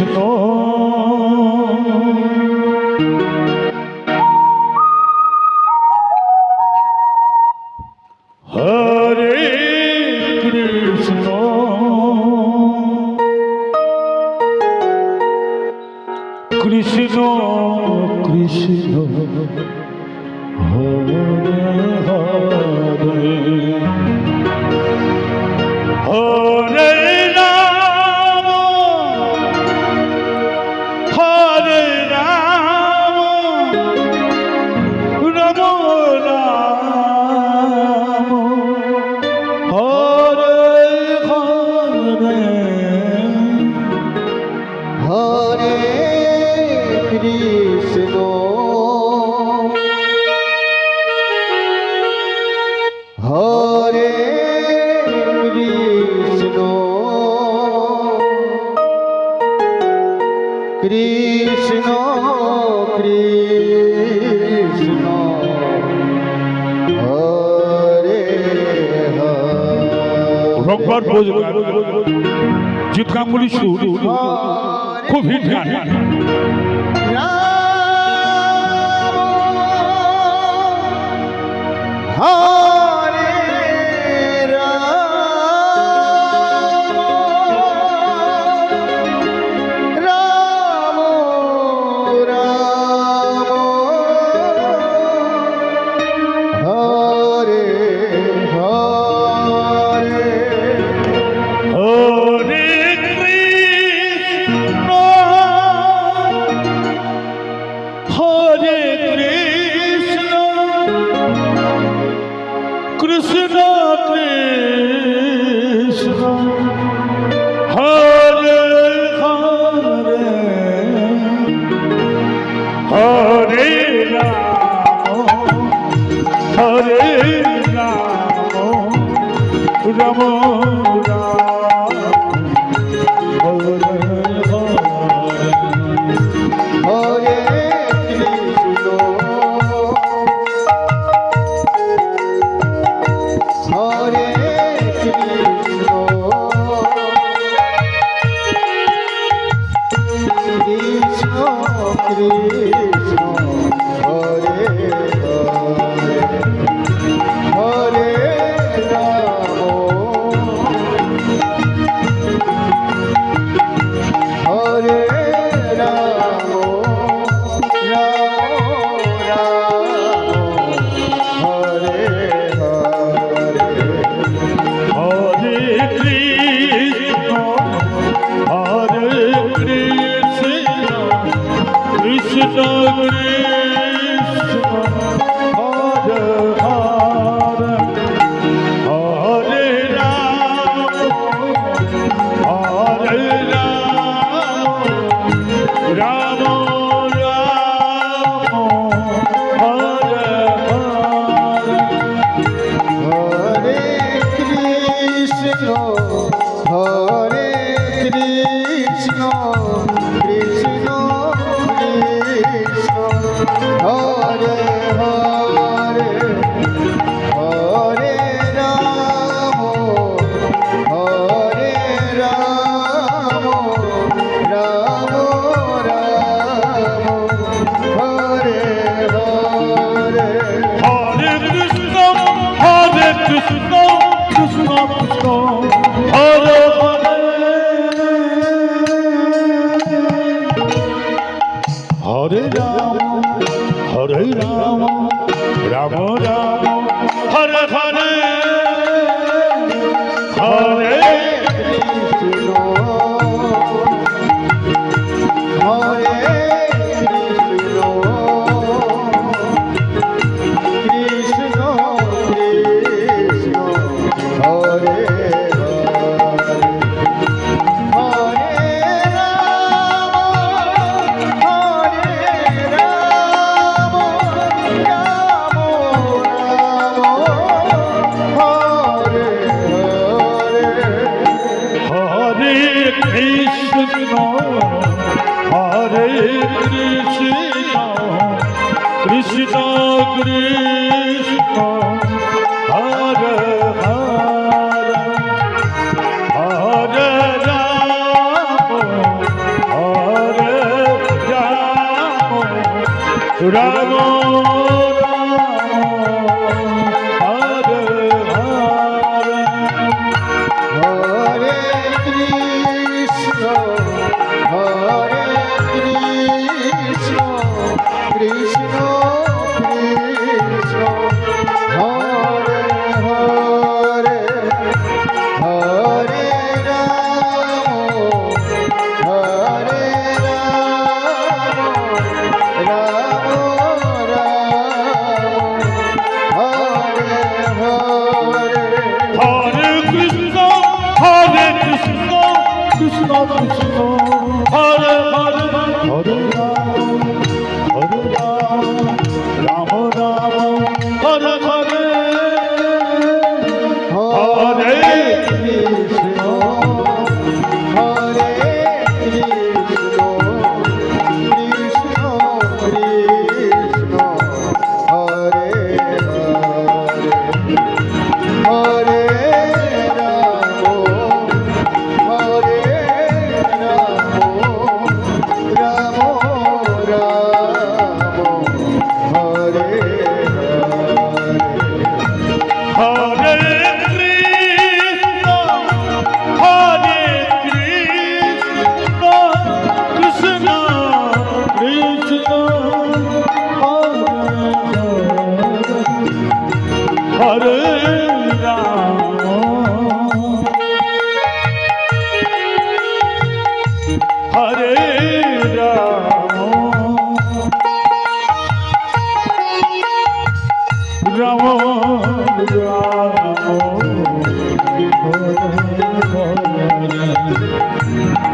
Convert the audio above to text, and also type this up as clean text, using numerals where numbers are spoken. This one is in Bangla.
কৃষ্ণ হরে কৃষ্ণ কৃষ্ণ কৃষ্ণ হরে হরে হরে রাম হরে রাম রাম রাম হরে হরে হরে কৃষ্ণ হরে কৃষ্ণ কৃষ্ণ কৃষ্ণ হরে হরে রোববার জিতকাঙ্গুলি সুর খুব হিট গান হরে রাম রাম হরে হরে হরে কৃষ্ণ কৃষ্ণ হরে হরে হরে রাম হরে রাম রাম রাম হরে হরে হরে কৃষ্ণ হরে কৃষ্ণ কৃষ্ণ কৃষ্ণ হরে হরে হরে রাম হরে রাম রাম রাম হরে হরে হরে কৃষ্ণ হরে কৃষ্ণ কৃষ্ণ কৃষ্ণ হরে হরে হরে রাম হরে রাম রাম রাম হরে হরে হরে কৃষ্ণ হরে কৃষ্ণ কৃষ্ণ কৃষ্ণ হরে হরে হরে রাম হরে Ram Ram Ram Hare Hare Hare Krishna, Krishna Krishna, Hare Hare, Hare Ram, Ram Ram, Hare Hare, Hare Krishna হরে কৃষ্ণ কৃষ্ণ কৃষ্ণ হরে হরে হরে রাম হরে Ram Ram Ram Hare Hare Krishna, Hare Krishna, Krishna Krishna, Hare Hare, Hare Rama, Ram Hare Hare Hare Krishna হরে কৃষ্ণ কৃষ্ণ কৃষ্ণ হরে হরে হরে রাম হরে রাম রাম রাম হরে হরে হরে কৃষ্ণ কৃষ্ণ কৃষ্ণ হরে হরে হরে রাম রাম হরে হরে হরে কৃষ্ণ হরে কৃষ্ণ কৃষ্ণ কৃষ্ণ হরে হরে হরে রাম হরে রাম রাম রাম হরে হরে হরে কৃষ্ণ কৃষ্ণ কৃষ্ণ হরে রাম হরে রাম রাম রাম হরে হরে